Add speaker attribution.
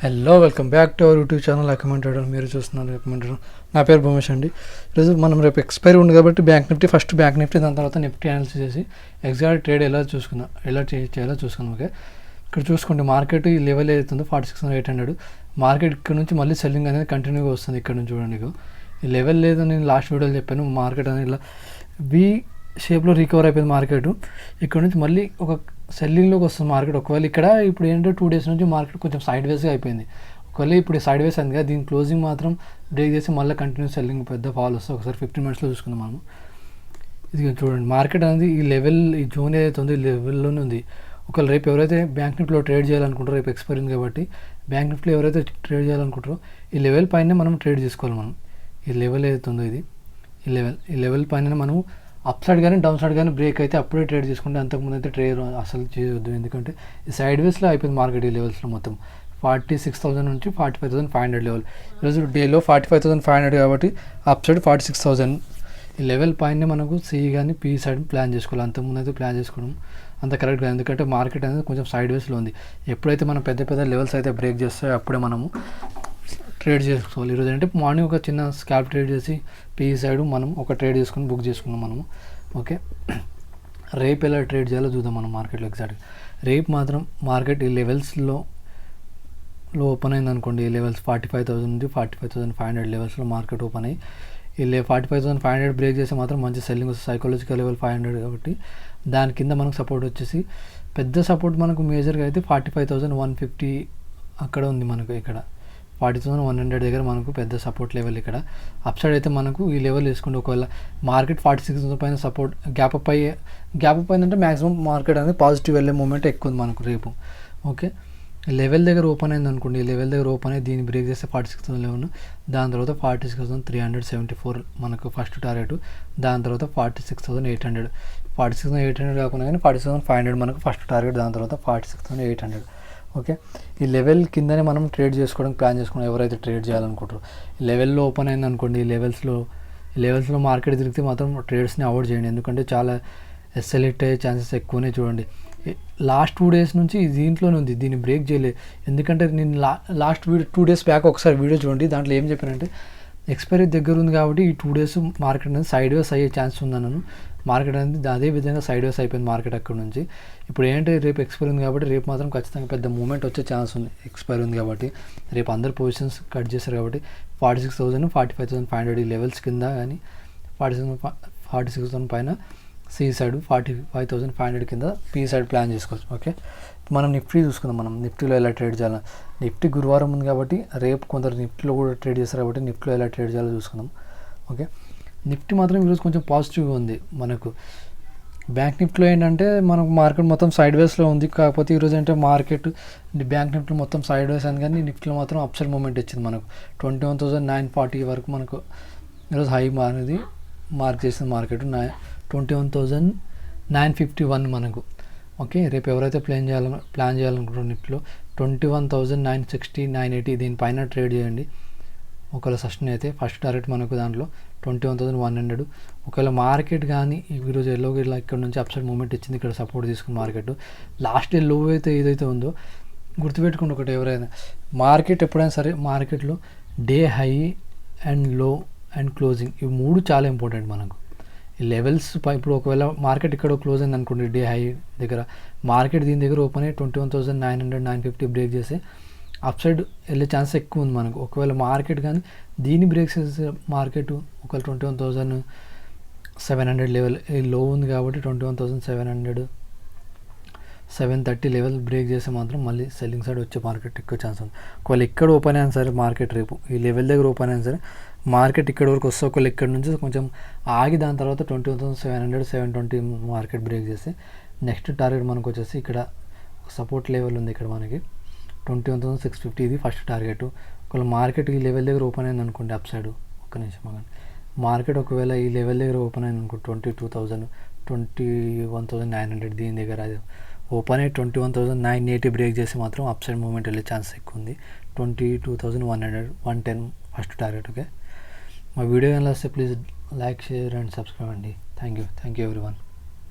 Speaker 1: Hello, welcome back to our YouTube channel అకమెంటెడ్. మీరు చూస్తున్నారు అకమెంటెడ్. నా పేరు భూమేష్ అండి. ఈరోజు మనం రేపు ఎక్స్పైరీ ఉంది కాబట్టి బ్యాంక్ నిఫ్టీ దాని తర్వాత నిఫ్టీ అనాలిసిస్ చేసి ఎగ్జాక్ట్ ట్రేడ్ ఎలా చేయాలో చూసుకుందాం. ఓకే, ఇక్కడ చూసుకోండి, మార్కెట్ ఈ లెవెల్ ఏదైతుందో 46,800 మార్కెట్ ఇక్కడ నుంచి మళ్ళీ సెల్లింగ్ అనేది కంటిన్యూగా వస్తుంది. ఇక్కడ నుంచి చూడండి, ఈ లెవెల్ లేదని నేను లాస్ట్ వీడియోలో చెప్పాను. మార్కెట్ అనేది ఇలా వి షేప్లో రికవర్ అయిపోయింది మార్కెట్. ఇక్కడ నుంచి మళ్ళీ ఒక సెల్లింగ్లోకి వస్తుంది మార్కెట్. ఒకవేళ ఇక్కడ ఇప్పుడు ఏంటంటే 2 days నుంచి మార్కెట్ కొంచెం సైడ్ వేస్గా అయిపోయింది. ఒకవేళ ఇప్పుడు సైడ్ వేస్ అయింది కదా, దీని క్లోజింగ్ మాత్రం బ్రేక్ చేసి మళ్ళీ కంటిన్యూ సెల్లింగ్ పెద్ద ఫాల్ వస్తుంది. ఒకసారి 15 minutesలో చూసుకుందాం మనం. ఇది చూడండి, మార్కెట్ అనేది ఈ లెవెల్, ఈ జోన్ ఏదైతే ఉందో ఈ లెవెల్లోనే ఉంది. ఒకవేళ రేపు ఎవరైతే బ్యాంక్ నిఫ్టీలో ట్రేడ్ చేయాలనుకుంటారో, రేపు ఎక్స్పైరీ ఉంది కాబట్టి బ్యాంక్ నిఫ్టీలో ఎవరైతే ట్రేడ్ చేయాలనుకుంటారో ఈ లెవెల్ పైన మనం ట్రేడ్ చేసుకోవాలి. మనం ఈ లెవెల్ ఏదైతే ఉందో ఈ లెవెల్ పైన మనం అప్ సైడ్ కానీ డౌన్ సైడ్ కానీ బ్రేక్ అయితే అప్పుడే ట్రేడ్ చేసుకుంటే, అంతకుముందు అయితే ట్రేడ్ అసలు చేయవద్దు. ఎందుకంటే ఈ సైడ్ వేస్లో అయిపోయింది మార్కెట్. ఈ లెవెల్స్లో మొత్తం 46,000 నుంచి 45,500 లెవెల్. ఈరోజు డేలో 45,500 కాబట్టి అప్ సైడ్ 46,000. ఈ లెవెల్ పైన మనకు సి కానీ పి సైడ్ ప్లాన్ చేసుకోవాలి. అంతకుముందు అయితే ప్లాన్ చేసుకోవడం అంత కరెక్ట్గా, ఎందుకంటే మార్కెట్ అనేది కొంచెం సైడ్ వేస్లో ఉంది. ఎప్పుడైతే మనం పెద్ద లెవెల్స్ అయితే బ్రేక్ చేస్తాయో అప్పుడే మనము ట్రేడ్ చేసుకోవాలి. ఈరోజు అంటే మార్నింగ్ ఒక చిన్న స్కాల్ప్ ట్రేడ్ చేసి పీఈ సైడ్ మనం ఒక ట్రేడ్ చేసుకుని బుక్ చేసుకున్నాం మనము. ఓకే, రేపు ఎలా ట్రేడ్ చేయాలో చూద్దాం మనం మార్కెట్లో ఎగ్జాక్ట్గా. రేపు మాత్రం మార్కెట్ ఈ లెవెల్స్లో ఓపెన్ అయింది అనుకోండి. ఈ లెవెల్స్ 45,000 నుంచి 45,500 లెవెల్స్లో మార్కెట్ ఓపెన్ అయ్యి ఈ 45,500 బ్రేక్ చేసి మాత్రం మంచి సెల్లింగ్ వస్తుంది. సైకాలజికల్ లెవెల్ 500 కాబట్టి దాని కింద మనకు సపోర్ట్ వచ్చేసి పెద్ద సపోర్ట్ మనకు మేజర్గా అయితే 45,150 అక్కడ ఉంది మనకు. ఇక్కడ 40,100 దగ్గర మనకు పెద్ద సపోర్ట్ లెవెల్. ఇక్కడ అప్ సైడ్ అయితే మనకు ఈ లెవెల్ వేసుకుంటే ఒకవేళ మార్కెట్ 46,000 పైన సపోర్ట్ గ్యాప్ అప్ అయిందంటే మ్యాక్సిమం మార్కెట్ అనేది పాజిటివ్ వెళ్ళే మూమెంట్ ఎక్కువ ఉంది మనకు రేపు. ఓకే, లెవెల్ దగ్గర ఓపెన్ అయింది అనుకోండి. ఈ లెవెల్ దగ్గర ఓపెన్ అయ్యి దీన్ని బ్రేక్ చేస్తే 46,000 లెవెల్, దాని తర్వాత 46,374 మనకు ఫస్ట్ టార్గెట్, దాని తర్వాత 46,800 46,800 కాకుండా కానీ 46,500 మనకు ఫస్ట్ టార్గెట్, దాని తర్వాత 46,800. ఓకే, ఈ లెవెల్ కిందనే మనం ట్రేడ్ చేసుకోవడానికి ప్లాన్ చేసుకున్నాం. ఎవరైతే ట్రేడ్ చేయాలనుకుంటారో ఈ లెవెల్లో ఓపెన్ అయింది అనుకోండి. ఈ లెవెల్స్లో మార్కెట్ తిరిగితే మాత్రం ట్రేడ్స్ని అవాయిడ్ చేయండి, ఎందుకంటే చాలా ఎస్ఎల్ఎట్ అయ్యే ఛాన్సెస్ ఎక్కువనే. చూడండి, లాస్ట్ 2 days నుంచి దీంట్లోనే ఉంది, దీన్ని బ్రేక్ చేయలేదు. ఎందుకంటే నేను లాస్ట్ 2 days బ్యాక్ ఒకసారి వీడియో చూడండి, దాంట్లో ఏం చెప్పానంటే ఎక్స్పైరీ దగ్గర ఉంది కాబట్టి ఈ 2 days మార్కెట్ అనేది సైడ్ వేస్ అయ్యే ఛాన్స్ ఉందన్నాను. మార్కెట్ అనేది అదే విధంగా సైడ్ వేస్ అయిపోయింది మార్కెట్ అక్కడ నుంచి. ఇప్పుడు ఏంటంటే రేపు ఎక్స్పైరీ ఉంది కాబట్టి రేపు మాత్రం ఖచ్చితంగా పెద్ద మూమెంట్ వచ్చే ఛాన్స్ ఉంది. ఎక్స్పైరీ ఉంది కాబట్టి రేపు అందరు పొజిషన్స్ కట్ చేస్తారు కాబట్టి 46,000 45,500 ఈ లెవెల్స్ కింద కానీ 46,000 పైన సి సైడ్ 45,500 కింద పి సైడ్ ప్లాన్ చేసుకోవచ్చు. ఓకే, మనం నిఫ్టీ చూసుకుందాం. మనం నిఫ్టీలో ఎలా ట్రేడ్ చేయాలి. నిఫ్టీ గురువారం ఉంది కాబట్టి రేపు కొందరు నిఫ్టీలో కూడా ట్రేడ్ చేస్తారు కాబట్టి నిఫ్టీలో ఎలా ట్రేడ్ చేయాలో చూసుకుందాం. ఓకే, నిఫ్టీ మాత్రం ఈరోజు కొంచెం పాజిటివ్గా ఉంది మనకు. బ్యాంక్ నిఫ్టీలో ఏంటంటే మనకు మార్కెట్ మొత్తం సైడ్ వేస్లో ఉంది. కాకపోతే ఈరోజు అంటే మార్కెట్ బ్యాంక్ నిఫ్టీ మొత్తం సైడ్ వేస్ అయింది, కానీ నిఫ్టీలో మాత్రం అప్సైడ్ మూమెంట్ వచ్చింది మనకు. 21,940 వరకు మనకు ఈరోజు హై అనేది మార్క్ చేసింది మార్కెట్. 21,951 మనకు. ఓకే, రేపు ఎవరైతే ప్లాన్ చేయాలనుకుంటారో నిఫ్టీలో 21,960 980 దీనిపైన ట్రేడ్ చేయండి. ఒకవేళ సస్టైన్ అయితే ఫస్ట్ టార్గెట్ మనకు దాంట్లో 21,100. ఒకవేళ మార్కెట్ కానీ ఈరోజు ఎల్లోకి ఇలా ఇక్కడ నుంచి అప్సైడ్ మూమెంట్ ఇచ్చింది, ఇక్కడ సపోర్ట్ తీసుకుని మార్కెట్ లాస్ట్ డే లో అయితే ఏదైతే ఉందో గుర్తుపెట్టుకోండి. ఒకటి, ఎవరైనా మార్కెట్ ఎప్పుడైనా సరే మార్కెట్లో డే హై అండ్ లో అండ్ క్లోజింగ్ ఇవి 3 చాలా ఇంపార్టెంట్ మనకు. ఈ లెవెల్స్ ఇప్పుడు ఒకవేళ మార్కెట్ ఇక్కడ క్లోజ్ అయింది అనుకోండి, డే హై దగ్గర మార్కెట్ దీని దగ్గర ఓపెన్ అయ్యి 21,900 950 బ్రేక్ చేస్తే అప్ సైడ్ వెళ్ళే ఛాన్స్ ఎక్కువ ఉంది మనకు. ఒకవేళ మార్కెట్ కానీ దీన్ని బ్రేక్ చేసే మార్కెట్ ఒకవేళ 21,700 లెవెల్ లో ఉంది కాబట్టి 21,700 730 లెవెల్ బ్రేక్ చేస్తే మాత్రం మళ్ళీ సెల్లింగ్ సైడ్ వచ్చే మార్కెట్ ఎక్కువ ఛాన్స్ ఉంది. ఒకవేళ ఇక్కడ ఓపెన్ అయినా సరే మార్కెట్ రేపు ఈ లెవెల్ దగ్గర ఓపెన్ అయినా సరే మార్కెట్ ఇక్కడ వరకు వస్తే ఒకవేళ ఇక్కడ నుంచి కొంచెం ఆగి దాని తర్వాత 21,700 720 మార్కెట్ బ్రేక్ చేస్తే నెక్స్ట్ టార్గెట్ మనకు వచ్చేసి ఇక్కడ సపోర్ట్ లెవెల్ ఉంది. ఇక్కడ మనకి 21,650 ఇది ఫస్ట్ టార్గెట్. ఒకవేళ మార్కెట్ ఈ లెవెల్ దగ్గర ఓపెన్ అయింది అనుకోండి అప్ సైడ్, ఒక్క నిమిషం కానీ మార్కెట్ ఒకవేళ ఈ లెవెల్ దగ్గర ఓపెన్ అయింది అనుకో 22,000 21,900 దీని దగ్గర అది ఓపెన్ అయ్యి 21,980 బ్రేక్ చేసి మాత్రం అప్ సైడ్ మూమెంట్ వెళ్ళే ఛాన్స్ ఎక్కువ ఉంది. 22,100 110 ఫస్ట్ టార్గెట్. ఓకే, మా వీడియో ఎలా వస్తే please like share and subscribe అండి. Thank you everyone.